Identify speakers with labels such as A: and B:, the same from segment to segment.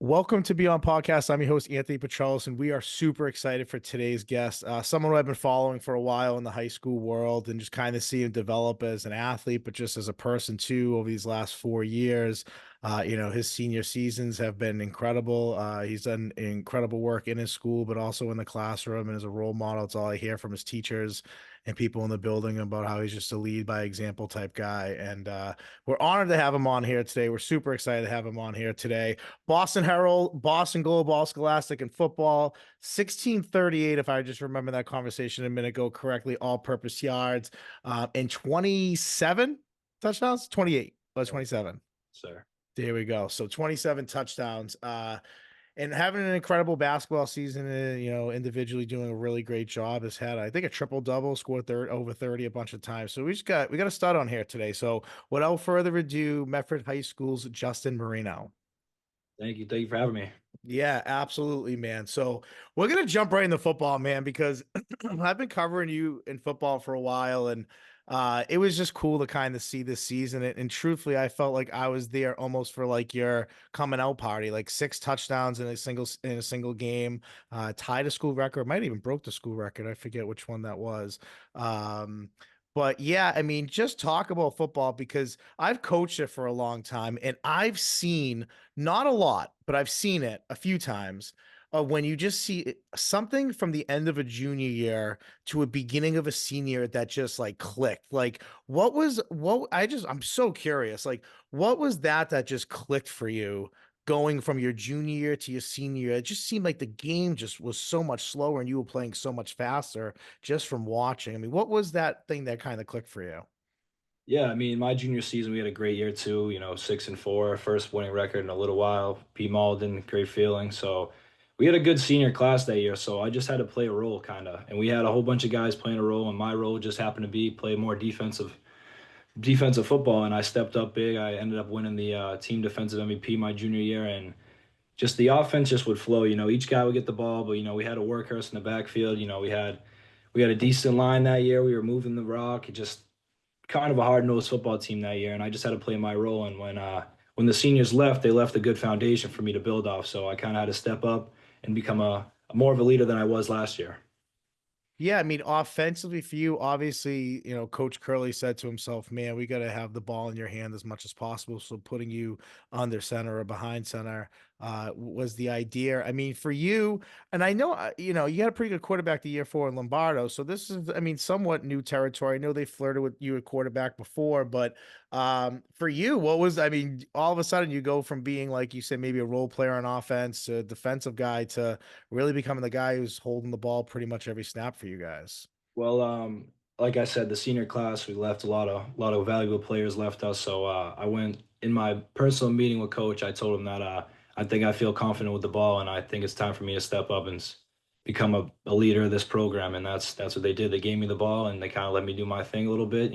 A: Welcome to Be On Podcast. I'm your host, Anthony Petrellis, and we are super excited for today's guest. Someone who I've been following for a while in the high school world and just kind of see him develop as an athlete, but just as a person too over these last 4 years. His senior seasons have been incredible. He's done incredible work in his school, but also in the classroom and as a role model. It's all I hear from his teachers and people in the building about how he's just a lead by example type guy. And we're honored to have him on here today. We're super excited to have him on here today. Boston Herald, Boston Globe, All Scholastic, and football. 1638, if I just remember that conversation a minute ago correctly, all-purpose yards, and 27 touchdowns. 28. Was 27.
B: Sir.
A: There we go. So 27 touchdowns. And having an incredible basketball season, individually doing a really great job. Has had, I think, a triple double, scored over 30 a bunch of times. So we got a stud on here today. So without further ado, Medford High School's Justin Marino.
B: Thank you. Thank you for having me.
A: Yeah, absolutely, man. So we're gonna jump right into football, man, because I've been covering you in football for a while, and it was just cool to kind of see this season. And truthfully, I felt like I was there almost for like your coming out party, like 6 touchdowns in a single game, tied a school record, might even broke the school record. I forget which one that was. Um, but yeah, I mean, just talk about football because I've coached it for a long time and I've seen not a lot, but I've seen it a few times. When you just see something from the end of a junior year to a beginning of a senior that just like clicked. Like, I'm so curious. Like, what was that just clicked for you going from your junior year to your senior year? It just seemed like the game just was so much slower and you were playing so much faster just from watching. I mean, what was that thing that kind of clicked for you?
B: Yeah, I mean, my junior season, we had a great year too, 6-4, first winning record in a little while. Pete Malden, great feeling. So we had a good senior class that year. So I just had to play a role kind of. And we had a whole bunch of guys playing a role, and my role just happened to be play more defensive football. And I stepped up big. I ended up winning the team defensive MVP my junior year, and just the offense just would flow. Each guy would get the ball, but we had a workhorse in the backfield. We had a decent line that year. We were moving the rock. It just kind of a hard-nosed football team that year, and I just had to play my role. And when the seniors left, they left a good foundation for me to build off. So I kind of had to step up and become a more of a leader than I was last year.
A: Yeah, I mean, offensively for you, obviously, Coach Curley said to himself, man, we got to have the ball in your hand as much as possible. So putting you under center or behind center was the idea. I mean, for you, and I know, you had a pretty good quarterback the year four in Lombardo. So this is, I mean, somewhat new territory. I know they flirted with you at quarterback before, but for you, I mean, all of a sudden you go from being, like you said, maybe a role player on offense to a defensive guy to really becoming the guy who's holding the ball pretty much every snap for you guys.
B: Well, like I said, the senior class, we left a lot of valuable players left us. So I went in my personal meeting with coach. I told him that I think I feel confident with the ball, and I think it's time for me to step up and become a leader of this program. And that's what they did. They gave me the ball, and they kind of let me do my thing a little bit.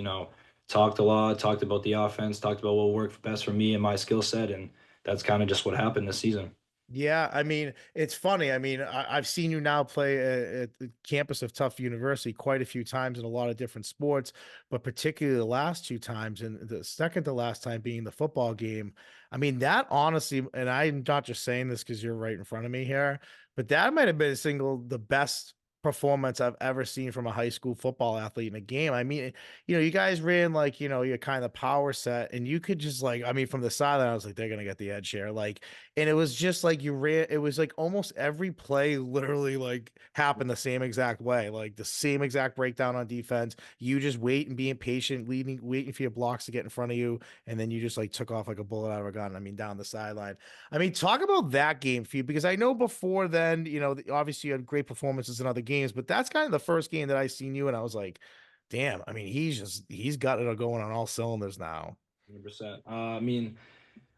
B: Talked a lot, talked about the offense, talked about what worked best for me and my skill set, and that's kind of just what happened this season.
A: Yeah, I mean, it's funny. I mean, I've seen you now play at the campus of Tufts University quite a few times in a lot of different sports, but particularly the last 2 times, and the second to last time being the football game. I mean, that honestly, and I'm not just saying this because you're right in front of me here, but that might have been the best performance I've ever seen from a high school football athlete in a game. I mean, you guys ran like, your kind of power set, and you could just like, I mean, from the sideline, I was like, they're gonna get the edge here. Like, and it was just like it was like almost every play literally like happened the same exact way, like the same exact breakdown on defense. You just wait and being patient, waiting for your blocks to get in front of you, and then you just like took off like a bullet out of a gun. I mean, down the sideline. I mean, talk about that game for you because I know before then, obviously you had great performances in other games, but that's kind of the first game that I seen you and I was like, damn, I mean, he's got it going on all cylinders now.
B: 100%. I mean,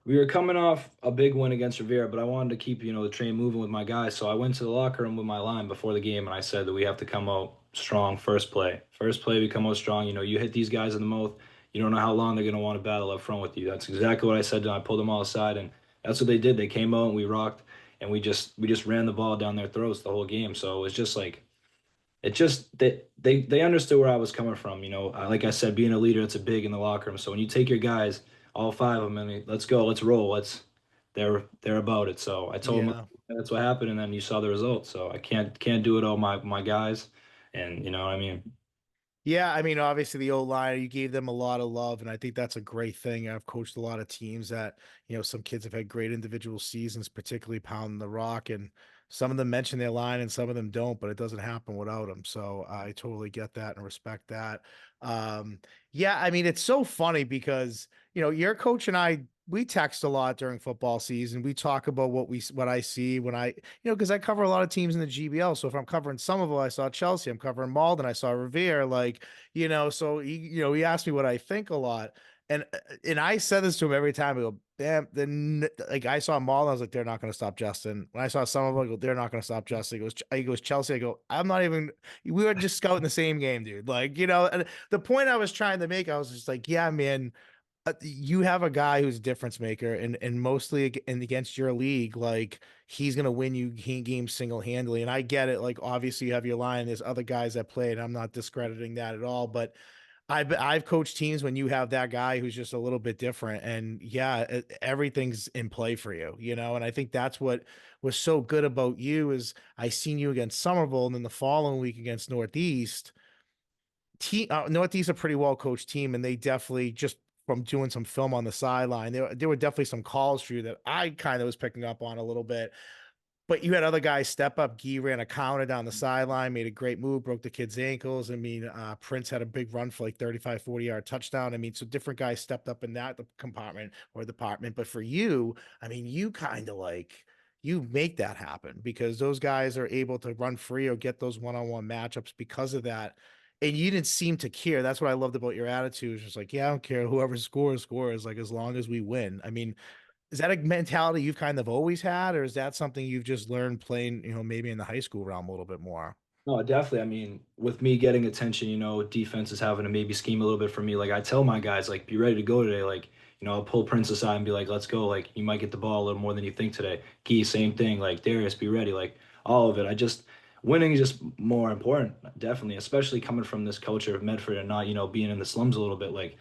B: we were coming off a big win against Rivera, but I wanted to keep, the train moving with my guys. So I went to the locker room with my line before the game, and I said that we have to come out strong first play. First play, we come out strong. You hit these guys in the mouth. You don't know how long they're going to want to battle up front with you. That's exactly what I said. And I pulled them all aside, and that's what they did. They came out and we rocked, and we just ran the ball down their throats the whole game. So it was just like it just they understood where I was coming from. Like I said, being a leader, it's a big in the locker room. So when you take your guys, all five of them, and let's go, let's roll, they're about it. So I told them
A: Yeah.
B: that's what happened, and then you saw the result. So I can't do it all my guys, and you know what I mean.
A: Yeah, I mean, obviously the O-line, you gave them a lot of love, and I think that's a great thing. I've coached a lot of teams that, some kids have had great individual seasons, particularly pounding the rock, and some of them mention their line and some of them don't, but it doesn't happen without them. So I totally get that and respect that. Um, yeah, I mean, it's so funny because, your coach and I, we text a lot during football season. We talk about what I see when because I cover a lot of teams in the GBL. So if I'm covering Somerville, I saw Chelsea. I'm covering Malden, I saw Revere. Like, so he asked me what I think a lot. And I said this to him every time. I go, damn, then like I saw Malden, I was like, they're not going to stop Justin. When I saw Somerville, I go, they're not going to stop Justin. He goes, Chelsea. I go, I'm not even. We were just scouting the same game, dude. Like, and the point I was trying to make, I was just like, yeah, man, you have a guy who's a difference maker, and mostly against your league, like he's gonna win you games single handedly. And I get it. Like obviously you have your line. There's other guys that played. I'm not discrediting that at all, but I've coached teams when you have that guy who's just a little bit different, and yeah, everything's in play for you, And I think that's what was so good about you is I seen you against Somerville, and then the following week against Northeast Northeast a pretty well coached team, and they definitely just from doing some film on the sideline, there were definitely some calls for you that I kind of was picking up on a little bit. But you had other guys step up. Gee ran a counter down the sideline, made a great move, broke the kid's ankles. I mean, Prince had a big run for like 35, 40-yard touchdown. I mean, so different guys stepped up in that compartment or department. But for you, I mean, you kind of like you make that happen because those guys are able to run free or get those one-on-one matchups because of that. And you didn't seem to care. That's what I loved about your attitude. It's just like, yeah, I don't care. Whoever scores, like as long as we win. I mean, is that a mentality you've kind of always had, or is that something you've just learned playing, maybe in the high school realm a little bit more?
B: No, definitely. I mean, with me getting attention, defense is having to maybe scheme a little bit for me. Like I tell my guys, like, be ready to go today. Like, I'll pull Prince aside and be like, let's go. Like, you might get the ball a little more than you think today. Key, same thing. Like, Darius, be ready. Like, all of it. Winning is just more important, definitely, especially coming from this culture of Medford and not, being in the slums a little bit. Like,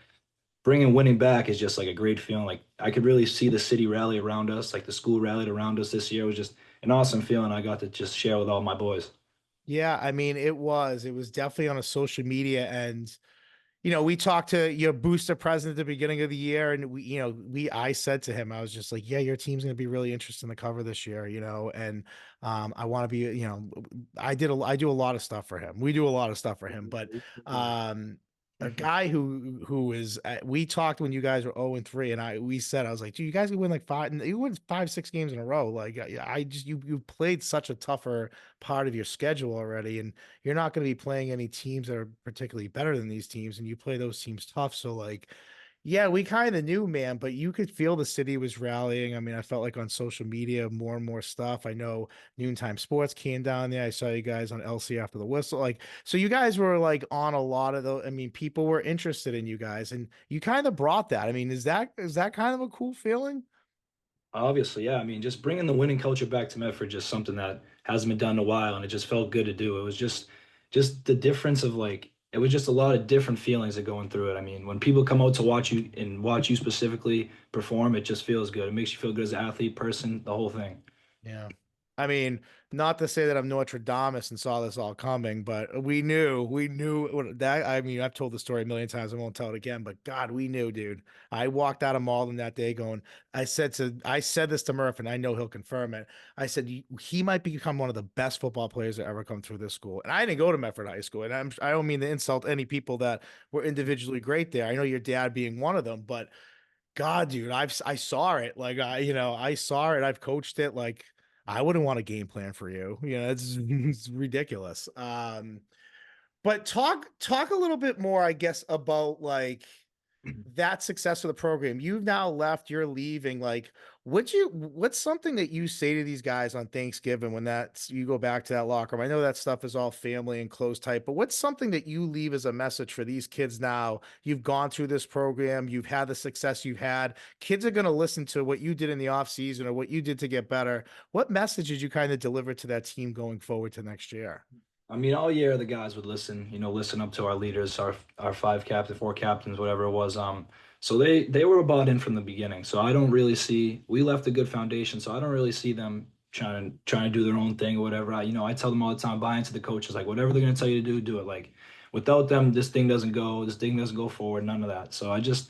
B: bringing winning back is just like a great feeling. Like, I could really see the city rally around us. Like, the school rallied around us this year. It was just an awesome feeling I got to just share with all my boys.
A: Yeah, I mean, it was definitely on a social media and we talked to your booster president at the beginning of the year, and I said to him, I was just like, yeah, your team's going to be really interesting to cover this year, and I want to be, I do a lot of stuff for him. We do a lot of stuff for him, but um, a guy who is, we talked when you guys were 0-3, and we said, I was like, dude, you guys could win like five, and you win 5, 6 games in a row. Like, I just, you played such a tougher part of your schedule already, and you're not going to be playing any teams that are particularly better than these teams, and you play those teams tough. So like, yeah, we kind of knew, man, but you could feel the city was rallying. I mean, I felt like on social media, more and more stuff. I know Noontime Sports came down there. I saw you guys on LC after the whistle. Like, so you guys were like on a lot of those. I mean, people were interested in you guys, and you kind of brought that. I mean, is that kind of a cool feeling?
B: Obviously, yeah. I mean, just bringing the winning culture back to Medford, just something that hasn't been done in a while, and it just felt good to do. It was just the difference of like, it was just a lot of different feelings that going through it. I mean, when people come out to watch you and watch you specifically perform, it just feels good. It makes you feel good as an athlete, person, the whole thing.
A: Yeah. I mean, not to say that I'm Nostradamus and saw this all coming, but that. I mean, I've told the story a million times. I won't tell it again, but God, we knew, dude. I walked out of Malden that day going, I said this to Murph, and I know he'll confirm it. I said, he might become one of the best football players that ever come through this school. And I didn't go to Medford High School, and I don't mean to insult any people that were individually great there. I know your dad being one of them, but God, dude, I saw it. Like I saw it. I've coached it. Like I wouldn't want a game plan for you. It's ridiculous. But talk a little bit more, I guess, about like that success of the program. You've now left, you're leaving. Like, what's something that you say to these guys on Thanksgiving when you go back to that locker room? I know that stuff is all family and close type, but what's something that you leave as a message for these kids now? You've gone through this program, you've had the success you've had. Kids are going to listen to what you did in the off season or what you did to get better. What message did you kind of deliver to that team going forward to next year?
B: I mean, all year the guys would listen, listen up to our leaders, our five captain, four captains, whatever it was. So they were bought in from the beginning. So I don't really see we left a good foundation. So I don't really see them trying to do their own thing or whatever. I tell them all the time, buy into the coaches. Like whatever they're gonna tell you to do, do it. Like without them, this thing doesn't go. This thing doesn't go forward. None of that. So I just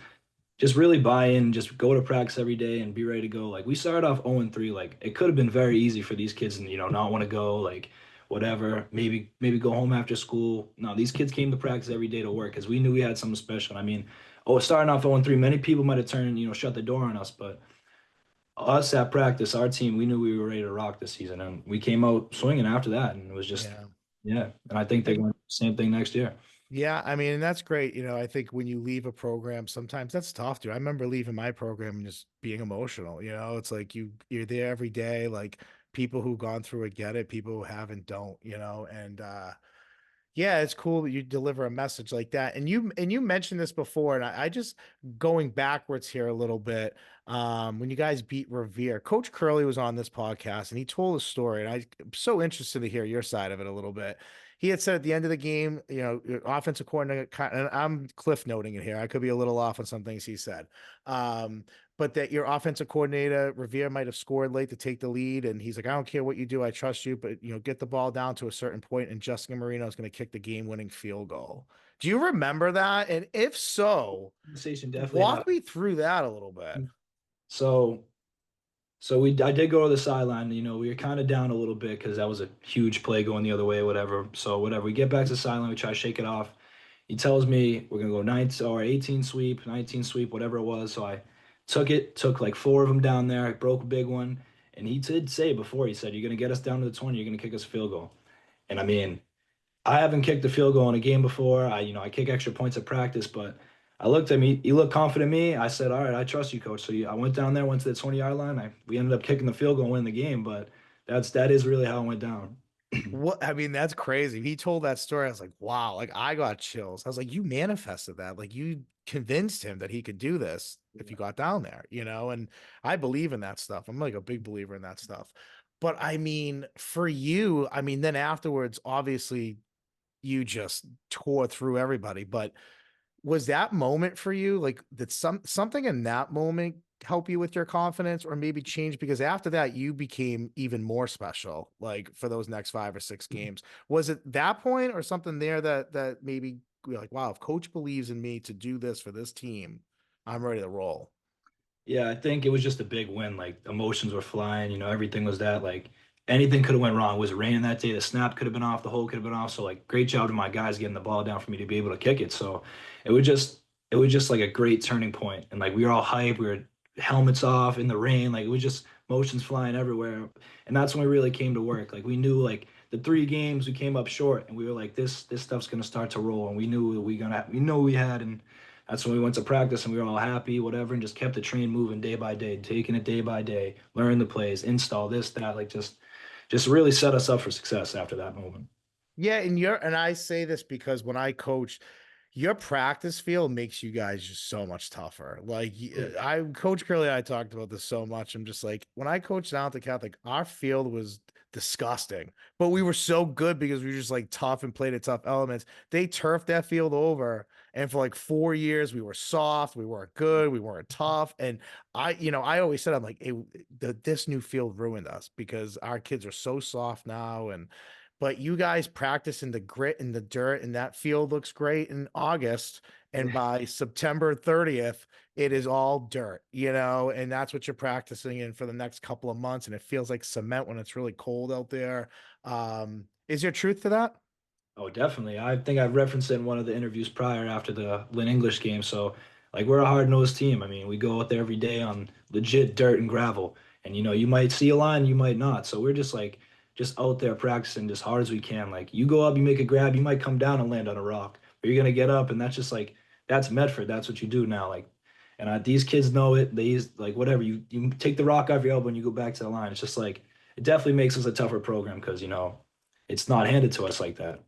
B: really buy in, just go to practice every day and be ready to go. Like we started off 0-3. Like it could have been very easy for these kids and not want to go, like whatever, maybe go home after school. No, these kids came to practice every day to work because we knew we had something special. I mean, starting off 0-3, many people might have turned, shut the door on us, but us at practice, our team, we knew we were ready to rock this season and we came out swinging after that and it was just
A: Yeah.
B: yeah. And I think they're going to do the same thing next year.
A: Yeah, I mean, and that's great. I think when you leave a program, sometimes that's tough, dude. I remember leaving my program and just being emotional. It's like you're there every day. Like people who've gone through it get it, people who haven't don't, and yeah, it's cool that you deliver a message like that. And you mentioned this before, and I just going backwards here a little bit. When you guys beat Revere, Coach Curley was on this podcast and he told a story, and I'm so interested to hear your side of it a little bit. He had said at the end of the game, your offensive coordinator, and I'm cliff noting it here. I could be a little off on some things he said. Um, but that your offensive coordinator Revere might have scored late to take the lead, and he's like, "I don't care what you do, I trust you, but get the ball down to a certain point, and Justin Marino is going to kick the game-winning field goal." Do you remember that? And if so,
B: Conversation definitely
A: walk
B: happened.
A: me through that a little bit.
B: So I did go to the sideline. We were kind of down a little bit because that was a huge play going the other way, whatever. So whatever, we get back to the sideline, we try to shake it off. He tells me we're gonna go 19 or 18 sweep, 19 sweep, whatever it was. So I took like four of them down there. I broke a big one, and he did say before he said, "You're gonna get us down to the 20. You're gonna kick us a field goal." And I mean, I haven't kicked a field goal in a game before. I kick extra points at practice, but I looked at me. He looked confident in me. I said, "All right, I trust you, coach." So I went down there, went to the 20-yard line. We ended up kicking the field goal and winning the game, but that is really how it went down.
A: What I mean, that's crazy. He told that story. I was like, wow, like I got chills. I was like, you manifested that. Like you convinced him that he could do this if you got down there, and I believe in that stuff. I'm like a big believer in that stuff. But I mean, for you, I mean, then afterwards, obviously you just tore through everybody. But was that moment for you like did something in that moment help you with your confidence or maybe change because after that you became even more special like for those next 5 or 6 games? Was it that point or something there that maybe you're like, wow, if coach believes in me to do this for this team, I'm ready to roll?
B: Yeah, I think it was just a big win. Like emotions were flying, everything was that like anything could have went wrong. It was raining that day. The snap could have been off, the hole could have been off. So like great job to my guys getting the ball down for me to be able to kick it. So it was just it was just like a great turning point. And like we were all hyped. We were helmets off in the rain. Like it was just motions flying everywhere. And that's when we really came to work. Like we knew like the 3 games we came up short and we were like this stuff's gonna start to roll. And we knew that we know we had and that's when we went to practice and we were all happy, whatever, and just kept the train moving day by day, taking it day by day, learn the plays, install this, that, like just really set us up for success after that moment.
A: Yeah, and I say this because when I coach, your practice field makes you guys just so much tougher. Like I Coach Curley and I talked about this so much. I'm just like, when I coached down at the Catholic, our field was disgusting. But we were so good because we were just like tough and played at tough elements. They turfed that field over. And for like 4 years, we were soft, we weren't good, we weren't tough. And I always said, I'm like, hey, this new field ruined us because our kids are so soft now. But you guys practice in the grit and the dirt, and that field looks great in August. And
B: Yeah.
A: by September 30th, it is all dirt, and that's what you're practicing in for the next couple of months. And it feels like cement when it's really cold out there. Is there truth to that?
B: Oh, definitely. I think I've referenced it in one of the interviews prior after the Lynn English game. So, like, we're a hard-nosed team. I mean, we go out there every day on legit dirt and gravel. And, you might see a line, you might not. So we're just out there practicing as hard as we can. Like, you go up, you make a grab, you might come down and land on a rock, but you're gonna get up, and that's just like that's Medford. That's what you do now. Like, and these kids know it. They use like whatever you take the rock off your elbow and you go back to the line. It's just like it definitely makes us a tougher program because it's not handed to us like that.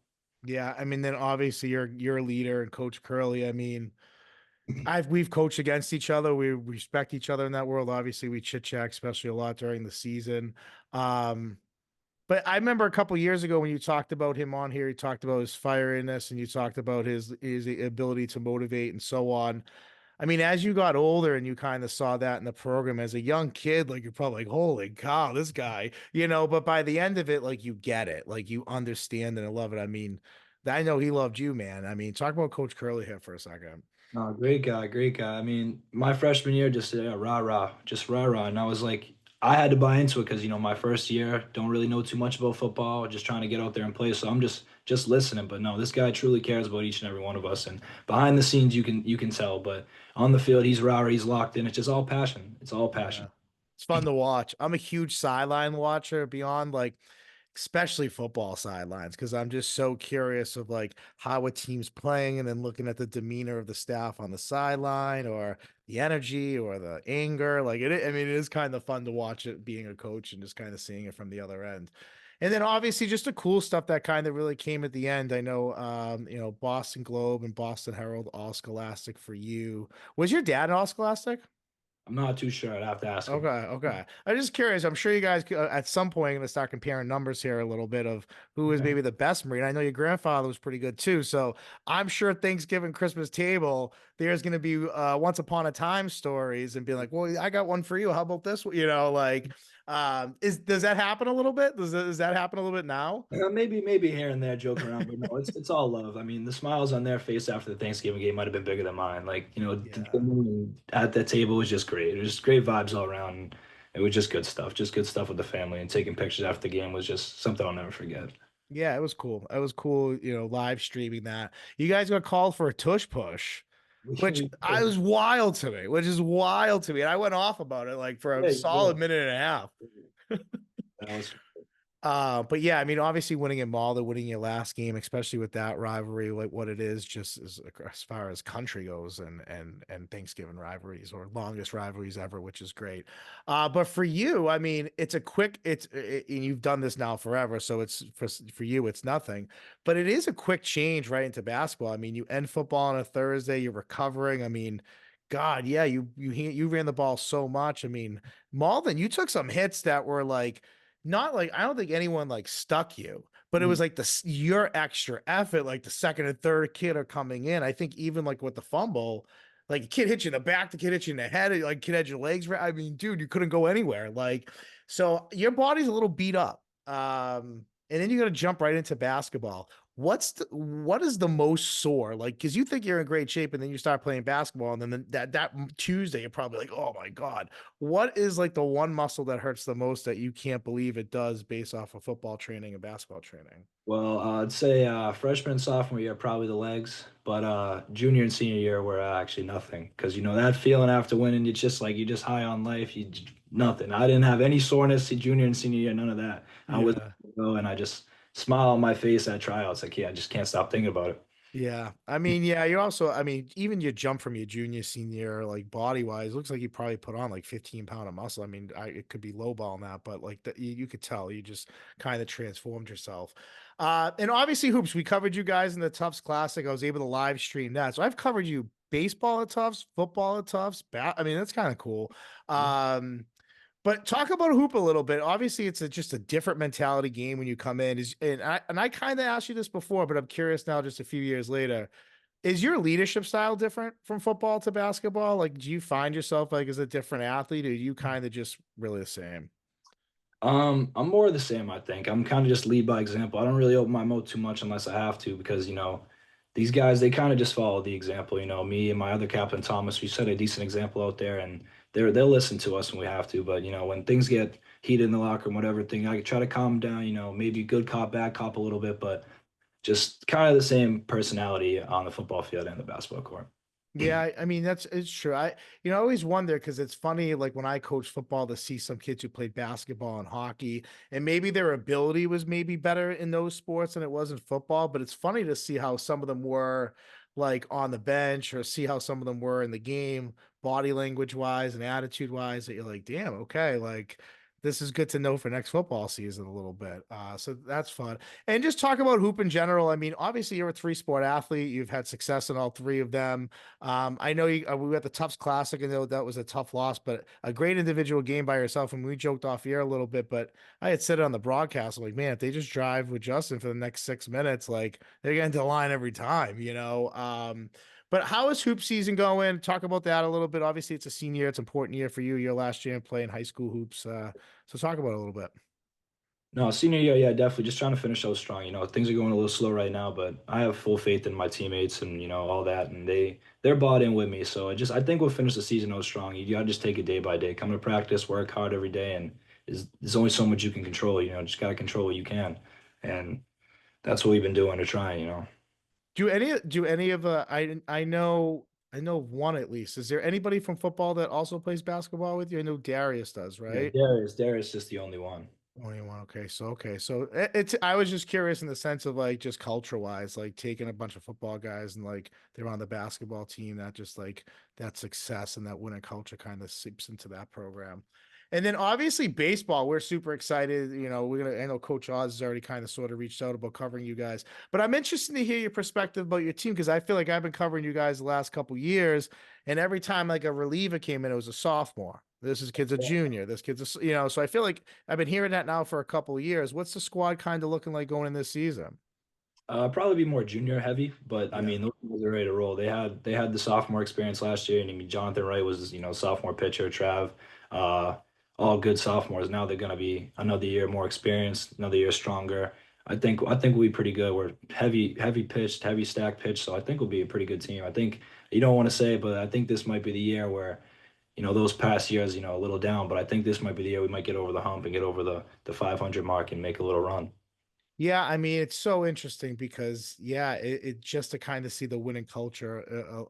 A: Yeah, I mean, then obviously you're a leader and Coach Curley. I mean, we've coached against each other. We respect each other in that world. Obviously, we chit chat, especially a lot during the season. Um, But I remember a couple years ago when you talked about him on here, you talked about his fieriness and you talked about his ability to motivate and so on. I mean, as you got older and you kind of saw that in the program as a young kid, like you're probably like, holy cow, this guy, but by the end of it, like you get it, like you understand and I love it. I mean, I know he loved you, man. I mean, talk about Coach Curley here for a second.
B: No, great guy, great guy. I mean, my freshman year, just rah rah, just rah rah, and I was like, I had to buy into it because my first year, don't really know too much about football, just trying to get out there and play. So I'm just listening. But no, this guy truly cares about each and every one of us. And behind the scenes, you can tell, but on the field, he's rah rah, he's locked in. It's just all passion. It's all
A: Yeah.
B: passion.
A: It's fun to watch. I'm a huge sideline watcher beyond like especially football sidelines because I'm just so curious of like how a team's playing and then looking at the demeanor of the staff on the sideline or the energy or the anger. Like I mean, it is kind of fun to watch it being a coach and just kind of seeing it from the other end. And then obviously just the cool stuff that kind of really came at the end. I know Boston Globe and Boston Herald all Scholastic for you. Was your dad an all Scholastic?
B: I'm not too sure. I'd have to ask
A: Okay,
B: him.
A: okay. I'm just curious. I'm sure you guys at some point going to start comparing numbers here a little bit of who is maybe the best Marine. I know your grandfather was pretty good too, so I'm sure Thanksgiving, Christmas table, there's going to be once upon a time stories and be like, well, I got one for you. How about this? Like, is does that happen a little bit? Does that happen a little bit now?
B: Maybe here and there joking around, but no, it's all love. I mean, the smiles on their face after the Thanksgiving game might have been bigger than mine. Like, the
A: Yeah.
B: moon at that table was just great. It was just great vibes all around. And it was just good stuff. Just good stuff with the family. And taking pictures after the game was just something I'll never forget.
A: Yeah, it was cool. It was cool, live streaming that. You guys got called for a tush push. Which I was wild to me, which is wild to me. And I went off about it like for a
B: Yeah,
A: solid minute and a half.
B: that was
A: But yeah, I mean, obviously winning in Malta, winning your last game, especially with that rivalry, like what it is, just as far as country goes, and Thanksgiving rivalries or longest rivalries ever, which is great. But for you, I mean, it's a quick, and you've done this now forever, so it's for you, it's nothing. But it is a quick change right into basketball. I mean, you end football on a Thursday, you're recovering. I mean, God, yeah, you ran the ball so much. I mean, Malden, you took some hits that were like not like I don't think anyone like stuck you, but it was
B: mm.
A: like your extra effort, like the second and third kid are coming in. I think even like with the fumble, like a kid hit you in the back, the kid hit you in the head, like kid had your legs. I mean, dude, you couldn't go anywhere. Like, so your body's a little beat up. And then you got to jump right into basketball. What is the most sore? Like, because you think you're in great shape, and then you start playing basketball, and then that Tuesday you're probably like, oh my god, what is like the one muscle that hurts the most that you can't believe it does based off of football training and basketball training?
B: Well, I'd say freshman and sophomore year probably the legs, but junior and senior year were actually nothing because that feeling after winning, it's just like you just high on life. Nothing. I didn't have any soreness in junior and senior year, none of that. I was
A: Yeah.
B: go and I just smile on my face at tryouts. Like, yeah, I just can't stop thinking about it.
A: Yeah. I mean, yeah, you're also, I mean, even your jump from your junior, senior, like body wise, looks like you probably put on like 15 pound of muscle. I mean, it could be low ball that, but like you could tell you just kind of transformed yourself. And obviously hoops, we covered you guys in the Tufts Classic. I was able to live stream that. So I've covered you baseball at Tufts, football at Tufts, I mean, that's kind of cool. Um, But talk about hoop a little bit. Obviously, it's just a different mentality game when you come in. And I kind of asked you this before, but I'm curious now, just a few years later. Is your leadership style different from football to basketball? Like, do you find yourself like as a different athlete, or are you kind of just really the same?
B: I'm more of the same, I think. I'm kind of just lead by example. I don't really open my mouth too much unless I have to because, these guys, they kind of just follow the example. Me and my other captain, Thomas, we set a decent example out there and they'll listen to us when we have to. But, when things get heated in the locker room, whatever thing, I try to calm down, maybe good cop, bad cop a little bit, but just kind of the same personality on the football field and the basketball court.
A: Yeah, I mean it's true. I always wonder because it's funny, like when I coach football, to see some kids who played basketball and hockey, and maybe their ability was maybe better in those sports than it was in football. But it's funny to see how some of them were like on the bench, or see how some of them were in the game, body language wise and attitude wise. That you're like, damn, okay, like this is good to know for next football season a little bit. So that's fun. And just talk about hoop in general. I mean, obviously you're a three-sport athlete. You've had success in all three of them. I know we were at the Tufts Classic, and that was a tough loss, but a great individual game by yourself. And we joked off the air a little bit, but I had said it on the broadcast, I'm like, man, if they just drive with Justin for the next 6 minutes, like they're getting to the line every time. But how is hoop season going? Talk about that a little bit. Obviously, it's a senior, it's an important year for you. Your last year playing high school hoops. So talk about it a little bit.
B: No, senior year, yeah, definitely. Just trying to finish out strong. Things are going a little slow right now, but I have full faith in my teammates and all that, and they're bought in with me. So I think we'll finish the season out strong. You gotta just take it day by day. Come to practice, work hard every day, and there's only so much you can control. Just gotta control what you can, and that's what we've been doing to try.
A: Do any of I know one at least. Is there anybody from football that also plays basketball with you? I know Darius does,
B: Yeah,
A: right?
B: Darius just the only one.
A: Only one. Okay. So it's I was just curious in the sense of like just culture wise, like taking a bunch of football guys and like they're on the basketball team, that just like that success and that winning culture kind of seeps into that program. And then obviously baseball, we're super excited. I know Coach Oz has already kind of sort of reached out about covering you guys, but I'm interested to hear your perspective about your team because I feel like I've been covering you guys the last couple years, and every time like a reliever came in, it was a sophomore. This is kid's a junior. This kid's so I feel like I've been hearing that now for a couple of years. What's the squad kind of looking like going in this season?
B: Probably be more junior heavy, but I
A: Yeah.
B: mean those guys are ready to roll. They had the sophomore experience last year, and I mean Jonathan Wright was sophomore pitcher, Trav, uh, all good sophomores. Now they're gonna be another year more experienced, another year stronger. I think we'll be pretty good. We're heavy pitched, heavy stack pitch, so I think we'll be a pretty good team. I think you don't want to say it, but I think this might be the year where those past years a little down, but I think this might be the year we might get over the hump and get over the 500 mark and make a little run.
A: Yeah, I mean, it's so interesting because, yeah, it just to kind of see the winning culture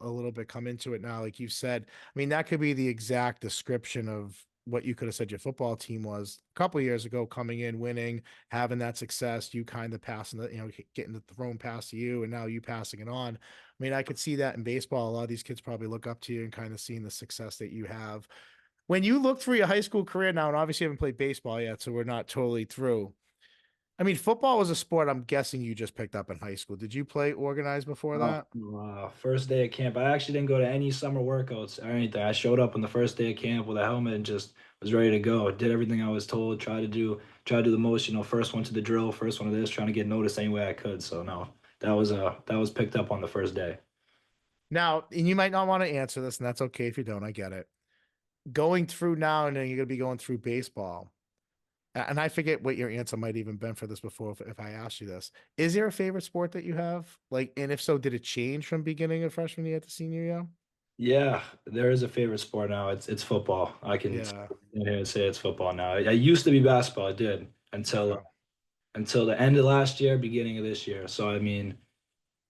A: a little bit come into it now, like you said. I mean, that could be the exact description of what you could have said your football team was a couple of years ago, coming in, winning, having that success, you kind of passing getting the thrown past to you, and now you passing it on. I mean, I could see that in baseball. A lot of these kids probably look up to you and kind of seeing the success that you have. When you look through your high school career now, and obviously you haven't played baseball yet, so we're not totally through. I mean, football was a sport I'm guessing you just picked up in high school. Did you play organized before that?
B: First day of camp. I actually didn't go to any summer workouts or anything. I showed up on the first day of camp with a helmet and just was ready to go. Did everything I was told. Try to do the most. First one to the drill, first one to this, trying to get noticed any way I could. So no, that was picked up on the first day.
A: Now, and you might not want to answer this, and that's okay if you don't. I get it. Going through now, and then you're going to be going through baseball. And I forget what your answer might even been for this before if I asked you this. Is there a favorite sport that you have? Like, and if so, did it change from beginning of freshman year to senior year?
B: Yeah, there is a favorite sport now. It's football. I can sit
A: Yeah.
B: here and say it's football now. I used to be basketball. I did
A: Okay.
B: until the end of last year, beginning of this year. So I mean.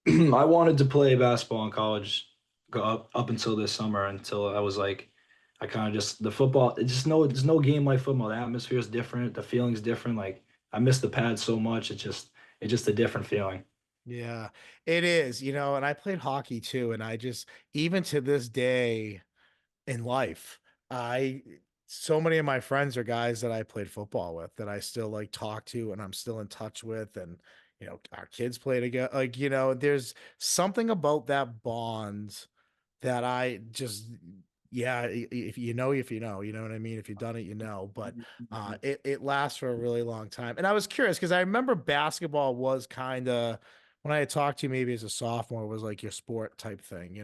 B: I wanted to play basketball in college go up until this summer until I was like I kind of just the football it's just no there's no game like football. The atmosphere is different, the feeling's different. Like I miss the pad so much. It's just a different feeling.
A: Yeah, it is, and I played hockey too. And I just, even to this day, in life. I so many of my friends are guys that I played football with that I still like talk to and I'm still in touch with, and our kids play together. Like, there's something about that bond that I just, yeah, if you know what I mean. If you've done it, but it lasts for a really long time. And I was curious because I remember basketball was kind of, when I had talked to you maybe as a sophomore, was like your sport type thing.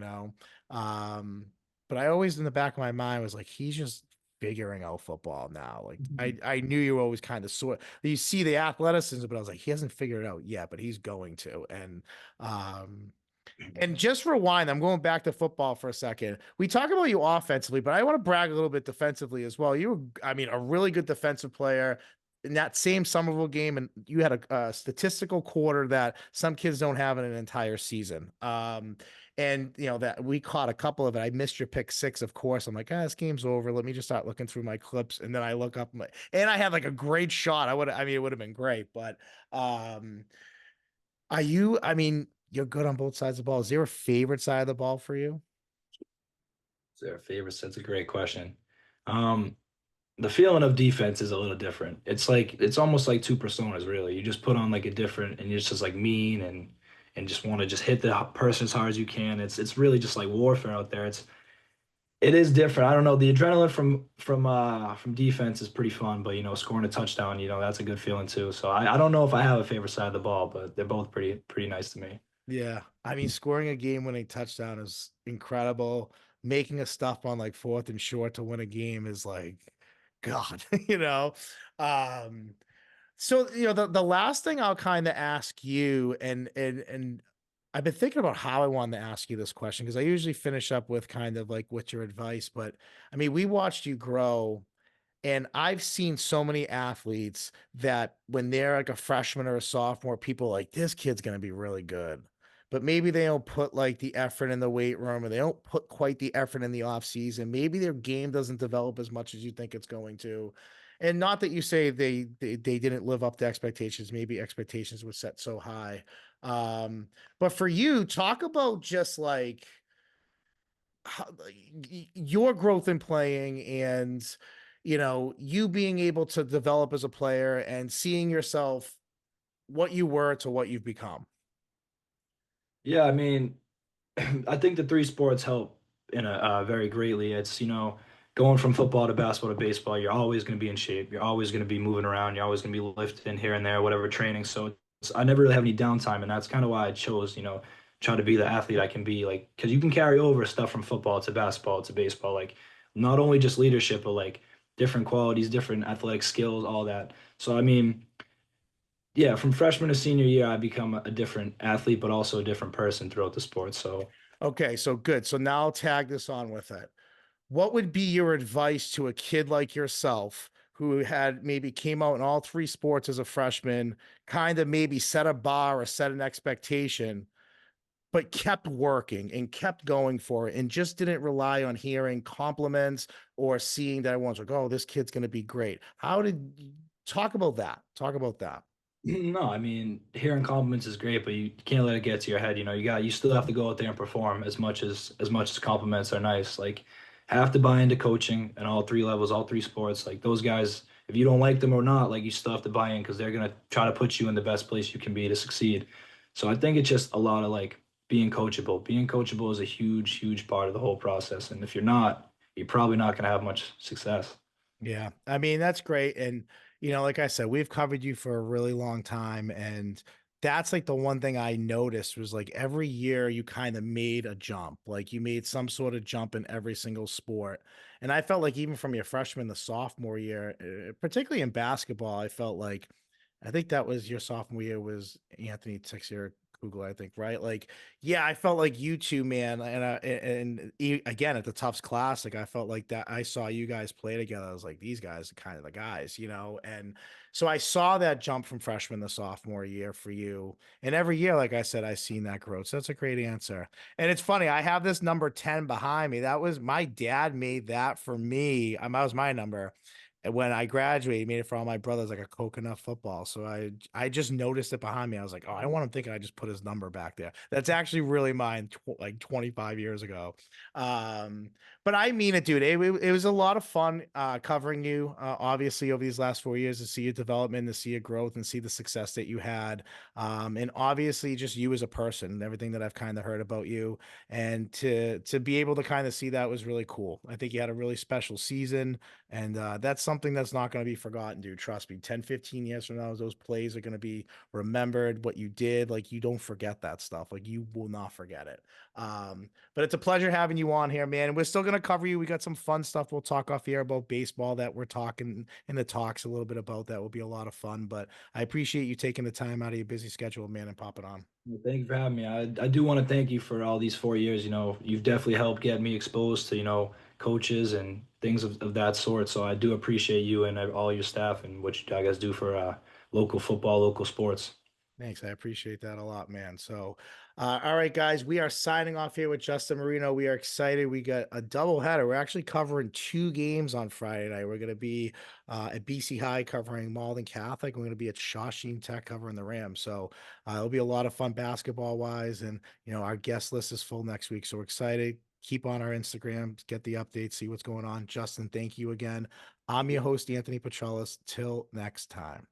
A: Um, but I always in the back of my mind was like, he's just figuring out football now. Like I knew you were always kind of sort. You see the athleticism, but I was like, he hasn't figured it out yet, but he's going to. And just rewind, I'm going back to football for a second. We talk about you offensively, but I want to brag a little bit defensively as well. You were, I mean, a really good defensive player in that same Somerville game, and you had a statistical quarter that some kids don't have in an entire season. And that we caught a couple of it. I missed your pick six, of course. I'm like, this game's over. Let me just start looking through my clips, and then I look up, and I had like a great shot. I mean, it would have been great, but um, I mean, you're good on both sides of the ball. Is there a favorite side of the ball for you?
B: Is there a favorite? That's a great question. Um, the feeling of defense is a little different. It's almost like two personas, really. You just put on like a different, and you're just like mean and just want to just hit the person as hard as you can. It's really just like warfare out there. It is different. I don't know. The adrenaline from defense is pretty fun, but scoring a touchdown, that's a good feeling too. So I don't know if I have a favorite side of the ball, but they're both pretty nice to me.
A: Yeah. I mean, scoring a game-winning touchdown is incredible. Making a stop on like fourth and short to win a game is like, God, you know. Um, so the last thing I'll kind of ask you, and I've been thinking about how I wanted to ask you this question because I usually finish up with kind of like what's your advice, but I mean, we watched you grow. And I've seen so many athletes that when they're like a freshman or a sophomore, people are like, this kid's going to be really good. But maybe they don't put like the effort in the weight room or they don't put quite the effort in the off season. Maybe their game doesn't develop as much as you think it's going to. And not that you say they didn't live up to expectations. Maybe expectations were set so high. But for you, talk about just like how, your growth in playing and you being able to develop as a player and seeing yourself what you were to what you've become.
B: Yeah, I mean, I think the three sports help in a very greatly. It's, going from football to basketball to baseball, you're always going to be in shape. You're always going to be moving around. You're always going to be lifting here and there, whatever training. So I never really have any downtime, and that's kind of why I chose, try to be the athlete I can be. Like, because you can carry over stuff from football to basketball to baseball, like not only just leadership, but like different qualities, different athletic skills, all that. So I mean, yeah, from freshman to senior year, I become a different athlete, but also a different person throughout the sport. So.
A: Okay, so good. So now I'll tag this on with it. What would be your advice to a kid like yourself who had maybe came out in all three sports as a freshman, kind of maybe set a bar or set an expectation, but kept working and kept going for it and just didn't rely on hearing compliments or seeing that everyone's like, oh, this kid's going to be great. How did you talk about that? Talk about that.
B: No, I mean, hearing compliments is great, but you can't let it get to your head. You still have to go out there and perform as much as compliments are nice. Like, have to buy into coaching and all three levels, all three sports. Like those guys, if you don't like them or not, like you still have to buy in because they're gonna try to put you in the best place you can be to succeed. So I think it's just a lot of like being coachable. Being coachable is a huge, huge part of the whole process. And if you're not, you're probably not gonna have much success.
A: Yeah. I mean, that's great. And, like I said, we've covered you for a really long time. And that's like the one thing I noticed was like every year you kind of made a jump. Like you made some sort of jump in every single sport. And I felt like even from your freshman to sophomore year, particularly in basketball, I felt like I think that was your sophomore year was Anthony Texier Kugler, I think, right? Like, yeah, I felt like you two, man, again at the Tufts Classic, I felt like that. I saw you guys play together. I was like, these guys are kind of the guys, And so I saw that jump from freshman to sophomore year for you, and every year, like I said, I've seen that growth. So that's a great answer. And it's funny, I have this number 10 behind me. That was my dad made that for me. That was my number. And when I graduated, he made it for all my brothers like a coconut football. So I just noticed it behind me. I was like, oh, I don't want him thinking I just put his number back there. That's actually really mine, like 25 years ago. Um, but I mean it, dude. It was a lot of fun covering you. Obviously, over these last 4 years, to see your development, to see your growth, and see the success that you had. And obviously, just you as a person, and everything that I've kind of heard about you, and to be able to kind of see that was really cool. I think you had a really special season. And that's something that's not going to be forgotten, dude. Trust me. 10, 15 years from now, those plays are going to be remembered, what you did. Like, you don't forget that stuff. Like, you will not forget it. But it's a pleasure having you on here, man. And we're still going to cover you. We got some fun stuff we'll talk off here about baseball that we're talking in the talks a little bit about. That will be a lot of fun. But I appreciate you taking the time out of your busy schedule, man, and popping on.
B: Well, thank you for having me. I do want to thank you for all these 4 years. You've definitely helped get me exposed to, coaches and things of that sort. So I do appreciate you and all your staff and what you guys do for local football, local sports.
A: Thanks. I appreciate that a lot, man. So, all right, guys, we are signing off here with Justin Marino. We are excited. We got a double header. We're actually covering two games on Friday night. We're going to be at BC High covering Malden Catholic. We're going to be at Shawsheen Tech covering the Rams. So, it'll be a lot of fun basketball wise. And, our guest list is full next week. So, we're excited. Keep on our Instagram, get the updates, see what's going on. Justin, thank you again. I'm your host, Anthony Petrellis. Till next time.